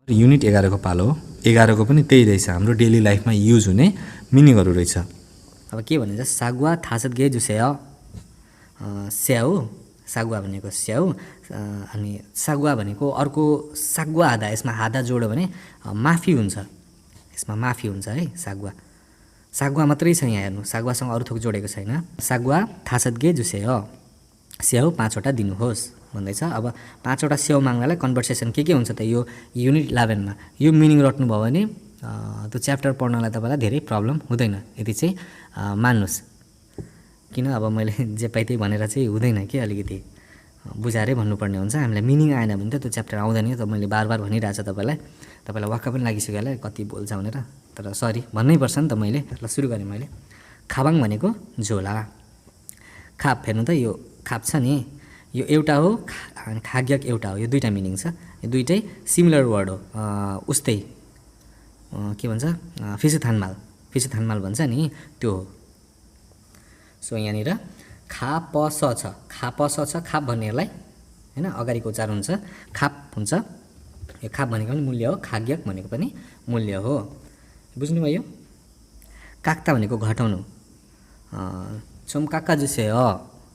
Unit 11 को पालो हो। 11 को पनि त्यही रहेछ, हाम्रो डेली लाइफमा युज हुने मिनिङहरू रहेछ। अब के भनिन्छ, सागुवा थासत गे जुसेय स्याउ, सागुवा भनेको स्याउ, अनि सागुवा भनेको अर्को सागुवा हादा, यसमा हादा जोड्यो भने माफी हुन्छ, यसमा माफी हुन्छ है। सागुवा सागुवा मात्रै छ यहाँ हेर्नु, सागुवासँग अरू थोक जोडेको छैन। सागुवा थासत गे जुसेय स्याउ 5वटा दिनुहोस् भन्दैछ। अब 5वटा स्याउ माग्नलाई कन्भर्सेसन के हुन्छ त, यो युनिट 11 मा यो मिनिङ रट्नुभयो भने त्यो च्याप्टर पढ्नलाई तपाईँलाई धेरै प्रब्लम हुँदैन, यति चाहिँ मान्नुहोस्। किन अब मैले जे पाइ त्यही भनेर चाहिँ हुँदैन कि, अलिकति बुझाएरै भन्नुपर्ने हुन्छ। हामीलाई मिनिङ आएन भने त त्यो च्याप्टर आउँदैन। त मैले बार भनिरहेको छु तपाईँलाई वाक्क पनि लागिसक्यो होला कति बोल्छ भनेर, तर सरी भन्नै पर्छ नि त मैले। ल सुरु गरेँ मैले। खाबाङ भनेको झोला, खाप हेर्नु त, यो खाप छ नि, यो एउटा हो, खाग्यक एउटा हो, यो दुईवटा मिनिङ छ। यो दुइटै सिमिलर वर्ड हो, उस्तै के भन्छ, फिसु थानमाल भन्छ नि, त्यो हो। सो यहाँनिर खापस छ, खापस छ, खाप भन्नेहरूलाई होइन अगाडिको उच्चारण हुन्छ, खाप हुन्छ। यो खाप भनेको पनि मूल्य हो, खाग्यक भनेको पनि मूल्य हो। बुझ्नुभयो? काक्ता भनेको घटाउनु, चोम काक्का जुसे हो,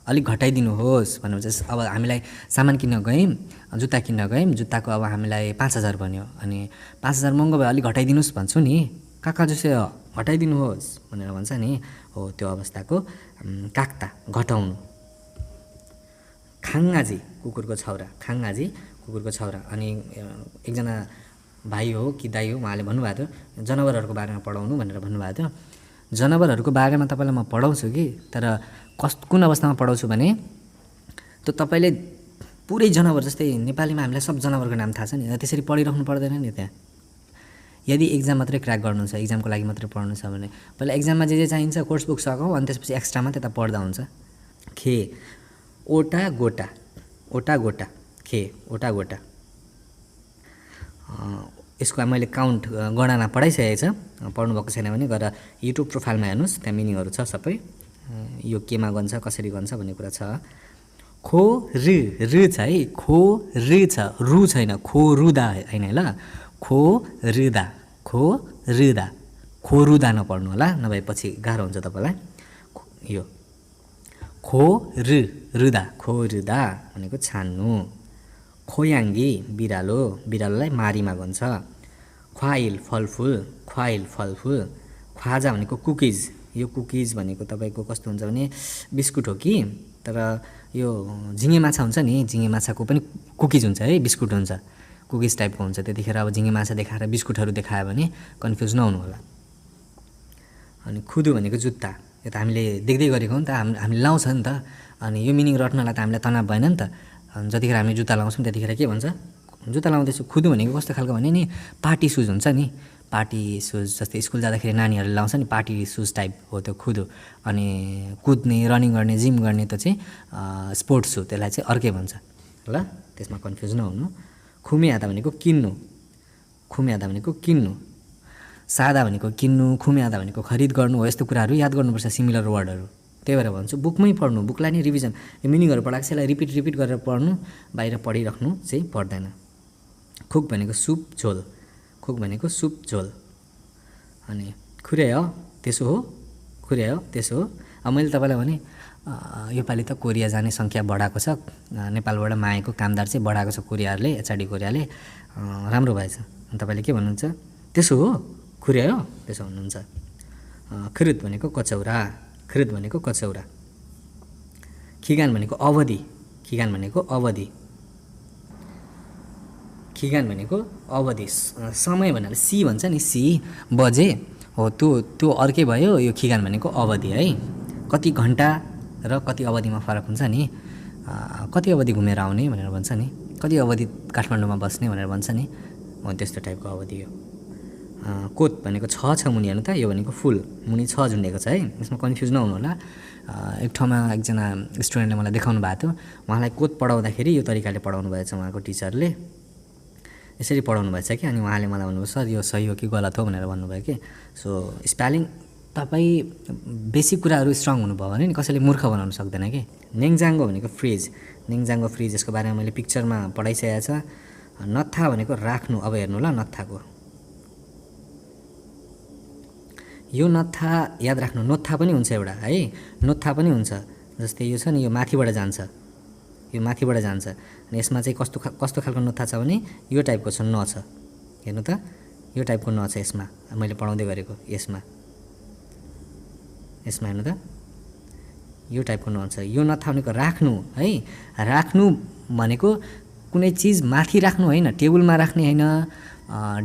अलिक घटाइदिनुहोस् भनेपछि अब हामीलाई सामान किन्न गयौँ, जुत्ता किन्न गयौँ, जुत्ताको अब हामीलाई 5000 भन्यो, अनि 5000 महँगो भयो, अलिक घटाइदिनुहोस् भन्छु नि, काका जुसे हो घटाइदिनुहोस् भनेर भन्छ नि, हो त्यो अवस्थाको काक्ता, घटाउनु। खाङ्गाजी कुकुरको छौरा, खाङ्गाजी कुकुरको छौरा। अनि एकजना भाइ हो कि दाइ हो, उहाँले भन्नुभएको थियो जनावरहरूको बारेमा पढाउनु भनेर भन्नुभएको थियो। जनावरहरूको बारेमा तपाईँलाई म पढाउँछु कि, तर कुन अवस्थामा पढाउँछु भने त्यो तपाईँले पुरै जनावर, जस्तै नेपालीमा हामीलाई सब जनावरको नाम थाहा छ नि, त्यसरी पढिराख्नु पर्दैन नि त्यहाँ। यदि एक्जाम मात्रै क्र्याक गर्नु छ, एक्जामको लागि मात्रै पढ्नु छ भने पहिला एक्जाममा जे चाहिन्छ कोर्स बुक सघाउँ, अनि त्यसपछि एक्स्ट्रामा त्यता पढ्दा हुन्छ। खे ओटा गोटा, ओटा गोटा, खे ओटा गोटा। यसको मैले काउन्ट गणना पढाइसकेको छ, पढ्नुभएको छैन भने गएर युट्युब प्रोफाइलमा हेर्नुहोस्, त्यहाँ मिनिङहरू छ सबै, यो केमा गन्छ कसरी गन्छ भन्ने कुरा छ। खो रु छ है, खो रु छ, रु छैन, खो रुदा होइन ल, खो रुदा, खो रुदा, खो रुदा नपढ्नु होला, नभए पछि गाह्रो हुन्छ तपाईँलाई। यो खो रुदा, खो रुदा भनेको छान्नु। खोयाङ्गी बिरालो, बिरालोलाई मारीमा गन्छ। ख्वाइल फलफुल, ख्वाइल फलफुल। ख्वाजा भनेको कुकिज, यो कुकिज भनेको तपाईँको कस्तो हुन्छ भने बिस्कुट हो कि, तर यो झिँगे माछा हुन्छ नि, झिँगे माछाको पनि कुकिज हुन्छ है, बिस्कुट हुन्छ, कुकिज टाइपको हुन्छ। त्यतिखेर अब झिँगे माछा देखाएर बिस्कुटहरू देखायो भने कन्फ्युज नहुनु होला। अनि खुदु भनेको जुत्ता, यो त हामीले देख्दै गरेको हो नि त, हामीले लाउँछ नि त, अनि यो मिनिङ रट्नलाई त हामीलाई तनाव भएन नि त। जतिखेर हामी जुत्ता लाउँछौँ त्यतिखेर के भन्छ, जुत्ता लाउँदैछु। खुदु भनेको कस्तो खालको भने नि, पार्टी सुज हुन्छ नि, पार्टी सुज, जस्तै स्कुल जाँदाखेरि नानीहरूले लाउँछ नि पार्टी सुज टाइप हो त्यो खुदु। अनि कुद्ने, रनिङ गर्ने, जिम गर्ने त चाहिँ स्पोर्ट्स सु, त्यसलाई चाहिँ अर्कै भन्छ ल, त्यसमा कन्फ्युज नहुनु। खुमेहादा भनेको किन्नु, खुमेहादा भनेको किन्नु। सादा भनेको किन्नु, खुमेहादा भनेको खरिद गर्नु हो। यस्तो कुराहरू याद गर्नुपर्छ, सिमिलर वर्डहरू। त्यही भएर भन्छु बुकमै पढ्नु, बुकलाई नै रिभिजन, यो मिनिङहरू पढाएको छ यसलाई रिपिट गरेर पढ्नु, बाहिर पढिराख्नु चाहिँ पर्दैन। खुक भनेको सुप झोल, खुक भनेको सुप झोल। अनि खुरे हो त्यसो हो, खुरे हो त्यसो हो। अब मैले तपाईँलाई भने योपालि त कोरिया जाने सङ्ख्या बढाएको छ, नेपालबाट मागेको कामदार चाहिँ बढाएको छ कोरियाहरूले, एचआरडी कोरियाले, राम्रो भएछ। अनि तपाईँले के भन्नुहुन्छ, त्यसो हो, खुरे हो त्यसो भन्नुहुन्छ। खिरुद भनेको कचौरा, खिरुद भनेको कचौरा। खिगान भनेको अवधि, खिगान भनेको अवधि, खिगान भनेको अवधि। समय भनेर सी भन्छ नि, सी बजे हो, त्यो अर्कै भयो। यो खिगान भनेको अवधि है, कति घन्टा र कति अवधिमा फरक हुन्छ नि, कति अवधि घुमेर आउने भनेर भन्छ नि, कति अवधि काठमाडौँमा बस्ने भनेर भन्छ नि, हो त्यस्तो टाइपको अवधि हो। कोत भनेको छ मुनि हेर्नु त, यो भनेको फुल, मुनि छ झुन्डेको छ है, यसमा कन्फ्युज नहुनु होला। एक ठाउँमा एकजना स्टुडेन्टले मलाई देखाउनु भएको थियो, उहाँलाई कोत पढाउँदाखेरि यो तरिकाले पढाउनु भएछ उहाँको टिचरले, यसरी पढाउनु भएछ कि। अनि उहाँले मलाई भन्नुभयो सर यो सही हो कि गलत हो भनेर भन्नुभयो कि। सो स्पेलिङ तपाईँ बेसिक कुराहरू स्ट्रङ हुनुभयो भने नि कसैले मूर्ख बनाउनु सक्दैन कि। नेङजाङ्गो भनेको फ्रिज, नेङजाङ्गो फ्रिज, यसको बारेमा मैले पिक्चरमा पढाइसकेको छ। नत्था भनेको राख्नु। अब हेर्नु ल नत्थाको यो नत्था याद राख्नु। नोत्था पनि हुन्छ एउटा है, नोत्था पनि हुन्छ। जस्तै यो छ नि, यो माथिबाट जान्छ, यो माथिबाट जान्छ। अनि यसमा चाहिँ कस्तो खालको नोत्था छ भने यो टाइपको छ, न छ। हेर्नु त यो टाइपको न छ यसमा, मैले पढाउँदै गरेको यसमा हेर्नु त यो टाइपको न छ। यो नत्था भनेको राख्नु है। राख्नु भनेको कुनै चिज माथि राख्नु होइन, टेबलमा राख्ने होइन,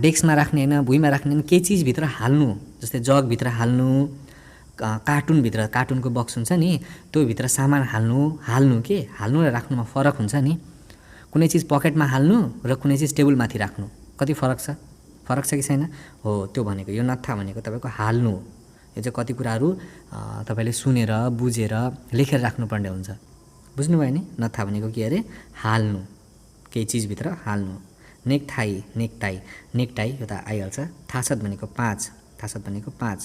डेस्कमा राख्ने होइन, भुइँमा राख्ने होइन, केही चिजभित्र हाल्नु। जस्तै जगभित्र हाल्नु, कार्टुनभित्र, कार्टुनको बक्स हुन्छ नि त्योभित्र सामान हाल्नु के हाल्नु र राख्नुमा फरक हुन्छ नि। कुनै चिज पकेटमा हाल्नु र कुनै चिज टेबलमाथि राख्नु, कति फरक छ? फरक छ कि छैन? हो, त्यो भनेको यो नत्था भनेको तपाईँको हाल्नु। यो चाहिँ कति कुराहरू तपाईँले सुनेर बुझेर लेखेर राख्नुपर्ने हुन्छ। बुझ्नुभयो नि? नत्था भनेको के अरे? हाल्नु, केही चिजभित्र हाल्नु। नेकटाई, नेकटाई, नेकटाई यो त आइहाल्छ। थासत भनेको 5, थासत भनेको 5,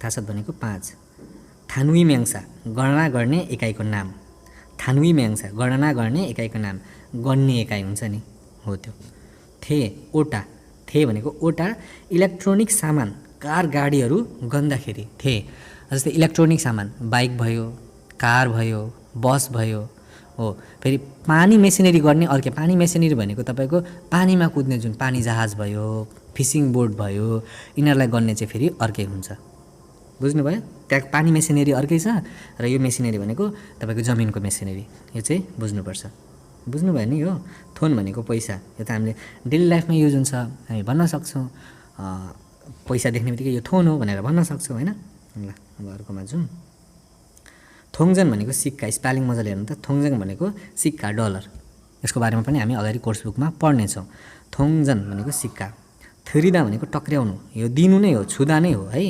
थासत भनेको 5। थानुई म्याङ्सा गणना गर्ने एकाइको नाम। थानुई म्याङ्सा गणना गर्ने एकाइको नाम, गन्ने एकाइ हुन्छ नि, हो त्यो। थे, ओटा, थे भनेको ओटा इलेक्ट्रोनिक सामान, कार गाडीहरू गन्दाखेरि थे। जस्तै इलेक्ट्रोनिक सामान बाइक भयो, कार भयो, बस भयो, हो। फेरि पानी मेसिनरी गर्ने अर्कै। पानी मेसिनरी भनेको तपाईँको पानीमा कुद्ने जुन पानी जहाज भयो, फिसिङ बोट भयो, यिनीहरूलाई गर्ने चाहिँ फेरि अर्कै हुन्छ। बुझ्नुभयो? त्यहाँ पानी मेसिनरी अर्कै छ र यो मेसिनरी भनेको तपाईँको जमिनको मेसिनरी, यो चाहिँ बुझ्नुपर्छ। बुझ्नुभयो नि? हो। थोन भनेको पैसा, यो त हामीले डेली लाइफमा युज हुन्छ, हामी भन्न सक्छौँ। पैसा देख्ने बित्तिकै यो थोन हो भनेर भन्न सक्छौँ होइन। ल अब अर्कोमा जाउँ। थोङजन भनेको सिक्का, स्पेलिङ मजाले हेर्नु त। थोङजन भनेको सिक्का, डलर। यसको बारेमा पनि हामी अगाडि कोर्स बुकमा पढ्नेछौँ। थोङजन भनेको सिक्का। थुरिदा भनेको टक्र्याउनु, यो दिनु नै हो, छुदा नै हो है,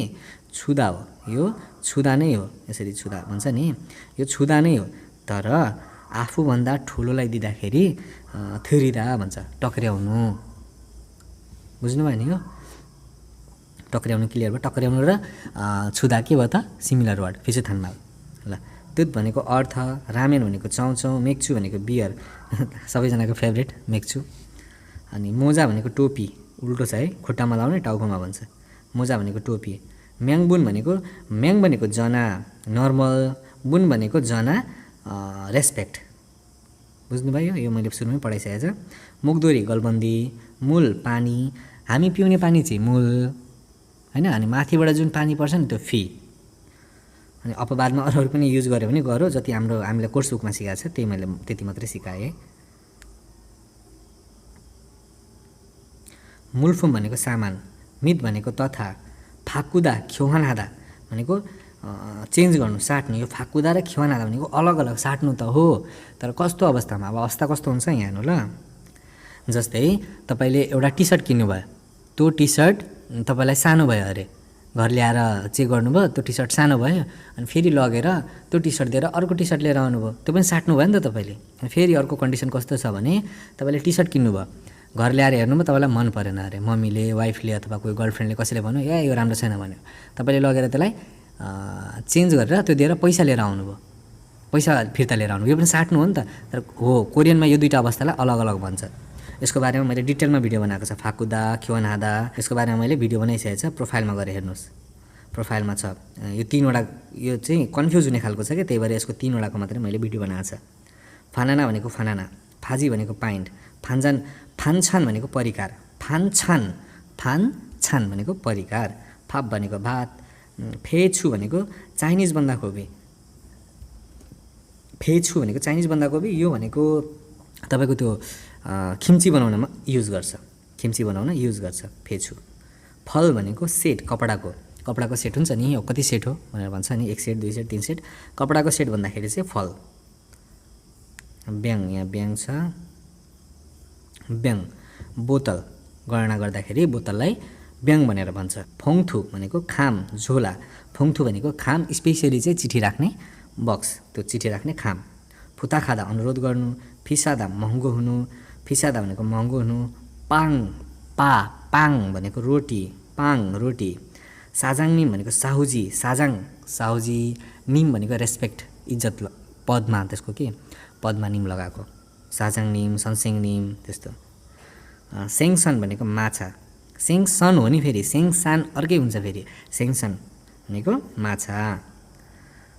छुदा हो, यो छुदा नै हो। यसरी छुदा भन्छ नि, यो छुदा नै हो। तर आफूभन्दा ठुलोलाई दिँदाखेरि थुरिदा भन्छ, टक्र्याउनु। बुझ्नुभयो नि? हो, टक्र्याउनु क्लियर भयो। टक्र्याउनु र छुदा के भयो त? सिमिलर वर्ड, फिसुथानमा। ल, दुध भनेको अर्थ, रामेन भनेको चाउचाउ, मेक्चु भनेको बियर, सबैजनाको फेभरेट मेक्चु। अनि मोजा भनेको टोपी, उल्टो छ है, खुट्टामा लाउने टाउकोमा भन्छ। मोजा भनेको टोपी। म्याङबुन भनेको, म्याङ भनेको जना, नर्मल, बुन भनेको जना, रेस्पेक्ट। बुझ्नुभयो? यो मैले सुरुमै पढाइसकेको छ। मुखदोरी गलबन्दी, मूल पानी, हामी पिउने पानी चाहिँ मूल होइन, अनि माथिबाट जुन पानी पर्छ नि त्यो फी। अनि अपवादमा अरूहरू पनि युज गऱ्यो भने गरौँ, जति हामीलाई कोर्स बुकमा सिकाएको छ त्यही मैले त्यति मात्रै सिकाएँ। मुल्फुम भनेको सामान, मित भनेको तथा, फाकुदा ख्योहानादा भनेको चेन्ज गर्नु, साट्नु। यो फाकुदा र ख्योहानादा भनेको अलग अलग साट्नु त हो, तर कस्तो अवस्थामा? अब अवस्था कस्तो हुन्छ यहाँ हेर्नु ल। जस्तै तपाईँले एउटा टी सर्ट किन्नुभयो, त्यो टी सर्ट तपाईँलाई सानो भयो अरे, घर ल्याएर चेक गर्नुभयो, त्यो टी सर्ट सानो भयो, अनि फेरि लगेर त्यो टी सर्ट दिएर अर्को टी सर्ट लिएर आउनुभयो, त्यो पनि साट्नु भयो नि त तपाईँले। अनि फेरि अर्को कन्डिसन कस्तो छ भने तपाईँले टी सर्ट किन्नुभयो, घर ल्याएर हेर्नुभयो, तपाईँलाई मन परेन अरे, मम्मीले, वाइफले अथवा कोही गर्लफ्रेन्डले कसैले भन्यो ए यो राम्रो छैन भन्यो, तपाईँले लगेर त्यसलाई चेन्ज गरेर त्यो दिएर पैसा लिएर आउनुभयो, पैसा फिर्ता लिएर आउनुभयो, यो पनि साट्नु हो नि त। तर हो, कोरियनमा यो दुईवटा अवस्थालाई अलग अलग भन्छ। यसको बारेमा मैले डिटेलमा भिडियो बनाएको छ, फाकुदा ख्योहानादा, यसको बारेमा मैले भिडियो बनाइसकेको छ, प्रोफाइलमा गएर हेर्नुहोस्, प्रोफाइलमा छ। यो तीनवटा, यो चाहिँ कन्फ्युज हुने खालको छ क्या, त्यही भएर यसको तीनवटाको मात्रै मैले भिडियो बनाएको छ। फानाना भनेको फानाना, फाजी भनेको पाइन्ट, फान्जान, फान्छान भनेको परिकार, फान्छान, फान्छान भनेको परिकार, फाप भनेको भात, फेछु भनेको चाइनिज बन्दाकोपी, फेछु भनेको चाइनिज बन्दाकोपी, यो भनेको तपाईँको त्यो खिम्ची बनाउनमा युज गर्छ, खिम्ची बनाउन युज गर्छ फेछु। फल भनेको सेट, कपडाको सेट हुन्छ नि, यो कति सेट हो भनेर भन्छ नि, 1 सेट 2 सेट 3 सेट, कपडाको सेट भन्दाखेरि चाहिँ फल। ब्याङ, यहाँ ब्याङ छ, ब्याङ। बोतल गणना गर्दाखेरि बोतललाई ब्याङ भनेर भन्छ। फोङथु भनेको खाम, झोला, फोङथु भनेको खाम, स्पेसली चाहिँ चिठी राख्ने बक्स, त्यो चिठी राख्ने खाम। फुताखादा अनुरोध गर्नु, फिसादा महँगो हुनु, फिसादा भनेको महँगो हुनु। पाङ, पाङ भनेको रोटी, पाङ रोटी। साजाङ निम भनेको साहुजी, साजाङ साहुजी। निम भनेको रेस्पेक्ट, इज्जत, पदमा त्यसको के पदमा निम लगाएको, साजाङनिम सनसेङनिम त्यस्तो। सेङसन भनेको माछा, सेङसन हो नि फेरि, सेङसान अर्कै हुन्छ फेरि। सेङसन भनेको माछा।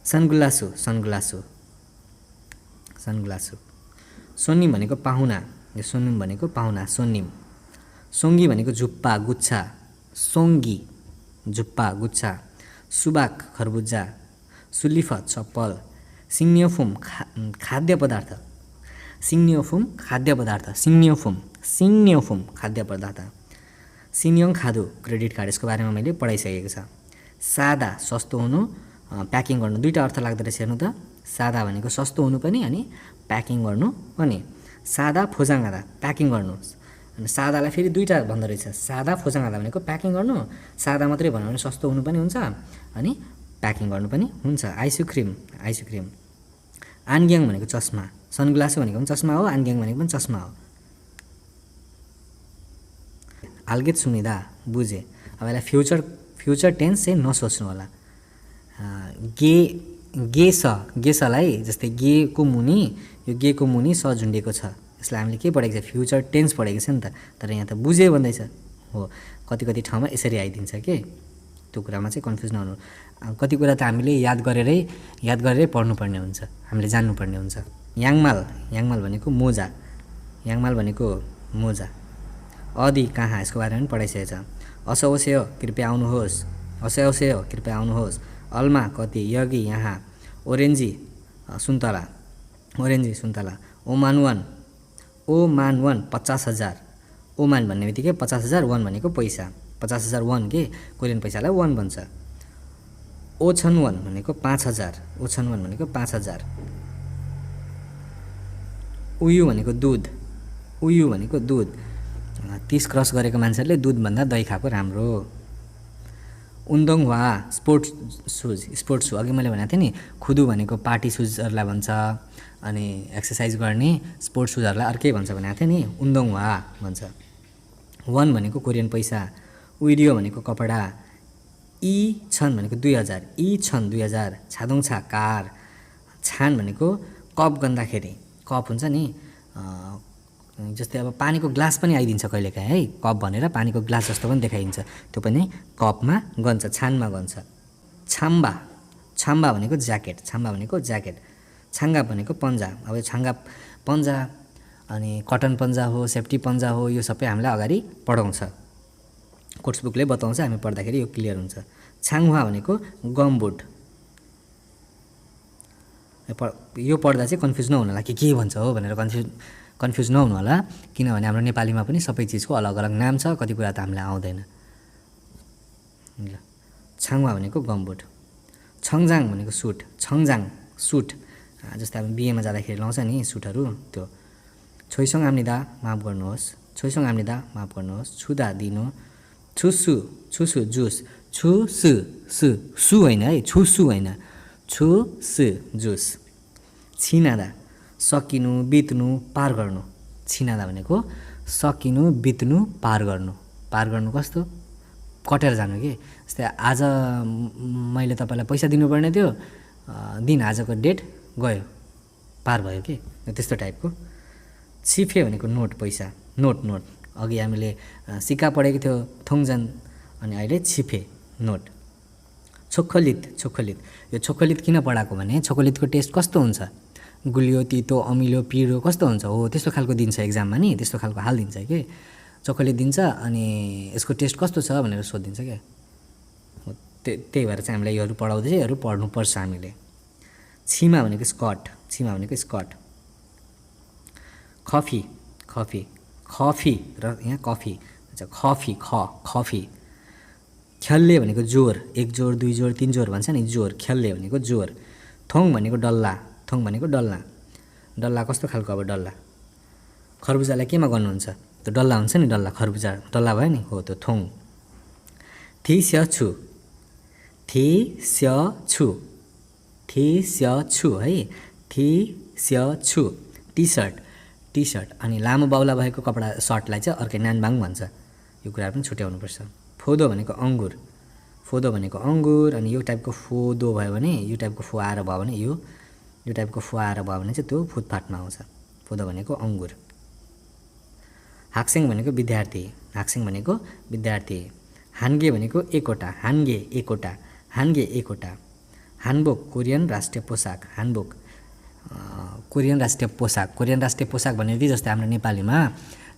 सनग्लासु सनग्लासु सनग्लासु। सोनिम भनेको पाहुना, यो सोनिम भनेको पाहुना सोनिम। सोङ्गी भनेको झुप्पा गुच्छा, सोङ्गी झुप्पा गुच्छा। सुबाक खरबुजा, सुलिफत चप्पल। सिङ्नियोफुम खाद्य पदार्थ, सिङ्नियोफुम खाद्य पदार्थ, सिङ्नियोफुम सिङ्नियोफुम खाद्य पदार्थ। सिनियोङ खादु क्रेडिट कार्ड, यसको बारेमा मैले पढाइसकेको छ। सादा सस्तो हुनु, प्याकिङ गर्नु, दुईवटा अर्थ लाग्दो रहेछ हेर्नु त। सादा भनेको सस्तो हुनु पनि अनि प्याकिङ गर्नु पनि। सादा फोजाङादा प्याकिङ गर्नु, अनि सादालाई फेरि दुईवटा भन्दो रहेछ। सादा फोजाङादा भनेको प्याकिङ गर्नु, सादा मात्रै भन्यो भने सस्तो हुनु पनि हुन्छ अनि प्याकिङ गर्नु पनि हुन्छ। Ice cream ice cream. आन्ग्याङ भनेको चस्मा, सनग्लास भनेको पनि चस्मा हो, आन्ग्याङ भनेको पनि चस्मा हो। आल्गेत सुनिदा बुझे। अब यसलाई फ्युचर टेन्स चाहिँ नसोच्नु होला। गेसलाई जस्तै गेको मुनि, यो गेको मुनि स झुन्डेको छ, यसलाई हामीले के पढेको छ, फ्युचर टेन्स पढेको छ नि त। तर यहाँ त बुझे भन्दैछ हो। कति ठाउँमा यसरी आइदिन्छ के, त्यो कुरामा चाहिँ कन्फ्युज नहुनु। कति कुरा त हामीले याद गरेरै पढ्नुपर्ने हुन्छ, हामीले जान्नुपर्ने हुन्छ। याङमाल, याङमाल भनेको मोजा, याङमाल भनेको मोजा। अदि कहाँ, यसको बारेमा पनि पढाइसकेको छ। असौसेय कृपया आउनुहोस्, असौसेय कृपया आउनुहोस्। अल्मा कति, यगी यहाँ। ओरेन्जी सुन्तला, ओरेन्जी सुन्तला। ओमानवन, ओमानवन 50,000। ओमान भन्ने बित्तिकै 50,000, वन भनेको पैसा, 50,000 वन के, कोरियन पैसालाई वन भन्छ। ओछनवन भनेको 5,000, ओछनवन भनेको 5,000। उयु भनेको दुध, उयु भनेको दुध। 30 क्रस गरेको मान्छेहरूले दुधभन्दा दही खाएको राम्रो। उन्दोङ वा स्पोर्ट्स सुज, स्पोर्ट्स सु, अघि मैले भनेको थिएँ नि, खुदु भनेको पार्टी सुजहरूलाई भन्छ, अनि एक्सर्साइज गर्ने स्पोर्ट्स सुजहरूलाई अर्कै भन्छ भनेको थिएँ नि, उन्दोङ वा भन्छ। वन भनेको कोरियन पैसा। उइडियो भनेको कपडा। इ छन भनेको 2000, इ छन 2000। छादोङछा कार। छान भनेको कप गन्दाखेरि, कप हुन्छ नि, जस्तै अब पानीको ग्लास पनि आइदिन्छ कहिलेकाहीँ है, कप भनेर पानीको ग्लास जस्तो पनि देखाइन्छ, त्यो पनि कपमा गन्छ, छानमा गन्छ। छाम्बा, छाम्बा भनेको ज्याकेट, छाम्बा भनेको ज्याकेट। छाङ्गा भनेको पन्जा, अब यो छाङ्गा पन्जा अनि कटन पन्जा हो, सेफ्टी पन्जा हो, यो सबै हामीलाई अगाडि पढाउँछ, कोर्स बुकले बताउँछ, हामी पढ्दाखेरि यो क्लियर हुन्छ। छाङहुवा भनेको गमबुट। यो पढ्दा चाहिँ कन्फ्युज नहुनु होला कि के भन्छ हो भनेर, कन्फ्युज नहुनु होला, किनभने हाम्रो नेपालीमा पनि सबै चिजको अलग अलग नाम छ, कति कुरा त हामीलाई आउँदैन। ल, छाङवा भनेको गमबुट। छङजाङ भनेको सुट, छङजाङ सुट, जस्तै अब बिहेमा जाँदाखेरि लाउँछ नि सुटहरू, त्यो। छोइसङ आम्निदा माफ गर्नुहोस्, छोइसङ आम्निदा माफ गर्नुहोस्। छुदा दिनु, छुसु, छुसु जुस, छुसु सु, सु होइन है, छुसु होइन, छुसु जुस। छिनादा सकिनु, बित्नु, पार गर्नु। छिनादा भनेको सकिनु, बित्नु, पार गर्नु। पार गर्नु कस्तो, कटेर जानु के, जस्तै आज मैले तपाईँलाई पैसा दिनुपर्ने थियो, दिन आजको डेट गयो, पार भयो के, त्यस्तो टाइपको। छिफे भनेको नोट, पैसा, नोट, नोट। अघि हामीले सिक्का पढेको थियो थोङजन, अनि अहिले छिफे नोट। छोखलित, छोखलित, यो छोखलित किन पढाएको भने छोखलितको टेस्ट कस्तो हुन्छ, गुलियो, तितो, अमिलो, पिरो कस्तो हुन्छ हो, त्यस्तो खालको दिन्छ एक्जाममा नि, त्यस्तो खालको हालिदिन्छ के, चोकलेट दिन्छ अनि यसको टेस्ट कस्तो छ भनेर सोधिदिन्छ क्या। त्यही भएर चाहिँ हामीलाई योहरू पढाउँदै चाहिँ योहरू पढ्नुपर्छ हामीले। छिमा भनेको स्कट, छिमा भनेको स्कट। खफी, खफी, खफी र यहाँ कफी, अच्छा खफी, खफी। ख्याल्ले भनेको जोर, 1 जोर 2 जोर 3 जोर भन्छ नि, जोर, ख्याल्ले भनेको जोर। थोङ भनेको डल्ला, थोङ भनेको डल्ला। डल्ला कस्तो खालको, अब डल्ला खरबुजालाई केमा गर्नुहुन्छ, त्यो डल्ला हुन्छ नि, डल्ला खरबुजा डल्ला भयो नि, हो त्यो थोङ। थिस्यछु, थिस्यछु, थिस्यछु है, थिस्यछु। T shirt, T shirt. अनि लामो बाउला भएको कपडा सर्टलाई चाहिँ अर्कै नानबाङ भन्छ, यो कुरा पनि छुट्याउनुपर्छ। फोदो भनेको अङ्गुर, फोदो भनेको अङ्गुर। अनि यो टाइपको फोदो भयो भने, यो टाइपको फो आएर भयो भने, यो टाइपको फो आएर भयो भने चाहिँ त्यो फुटपाथमा आउँछ, फुद भनेको अङ्गुर। हाक्सेङ भनेको विद्यार्थी, हाक्सेङ भनेको विद्यार्थी। हान्गे भनेको एकवटा, हान्गे एकवटा, हान्गे एकवटा। हानबोक कोरियन राष्ट्रिय पोसाक, हानबोक कोरियन राष्ट्रिय पोसाक। कोरियन राष्ट्रिय पोसाक भन्ने बित्तिकै जस्तै हाम्रो नेपालीमा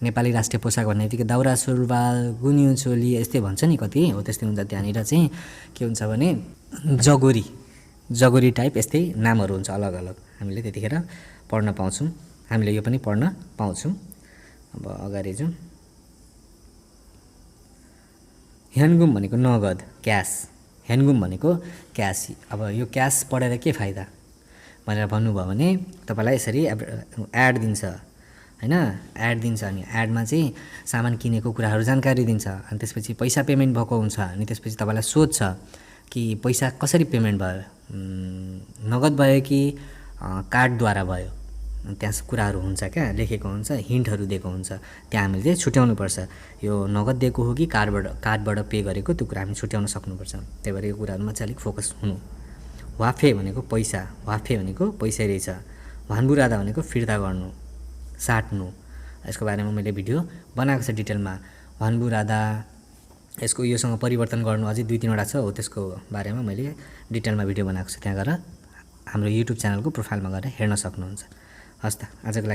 नेपाली राष्ट्रिय पोसाक भन्ने बित्तिकै दौरा सुरुवाल, गुन्यु चोली यस्तै भन्छ नि कति हो, त्यस्तै हुन्छ। त्यहाँनिर चाहिँ के हुन्छ भने जगोरी, जगोरी टाइप यस्तै नामहरू हुन्छ अलग अलग, हामीले त्यतिखेर पढ्न पाउँछौँ, हामीले यो पनि पढ्न पाउँछौँ। अब अगाडि जाउँ। ह्यान्डगुम भनेको नगद, क्यास, ह्यान्डगुम भनेको क्यास। अब यो क्यास पढेर के फाइदा भनेर भन्नुभयो भने तपाईँलाई यसरी एड दिन्छ होइन, एड दिन्छ। अनि एडमा चाहिँ सामान किनेको कुराहरू जानकारी दिन्छ, अनि त्यसपछि पैसा पेमेन्ट भएको हुन्छ। अनि त्यसपछि तपाईँलाई सोध्छ कि पैसा कसरी पेमेन्ट भयो, नगद भयो कि कार्डद्वारा भयो, त्यहाँ कुराहरू हुन्छ क्या, लेखेको हुन्छ, हिन्टहरू दिएको हुन्छ। त्यहाँ हामीले चाहिँ छुट्याउनुपर्छ यो नगद दिएको हो कि कार्डबाट पे गरेको, त्यो कुरा हामी छुट्याउन सक्नुपर्छ। त्यही भएर यो कुराहरूमा चाहिँ अलिक फोकस हुनु। वाफे भनेको पैसा, वाफे भनेको पैसै रहेछ। भान्बुरादा भनेको फिर्ता गर्नु, साट्नु। यसको बारेमा मैले भिडियो बनाएको छ डिटेलमा। भान्बुरादा यसको योसँग परिवर्तन गर्नु अझै 2-3वटा छ, हो त्यसको बारेमा मैले डिटेलमा भिडियो बनाएको छु। त्यहाँ गएर हाम्रो युट्युब च्यानलको प्रोफाइलमा गएर हेर्न सक्नुहुन्छ। हस् त, आजको लागि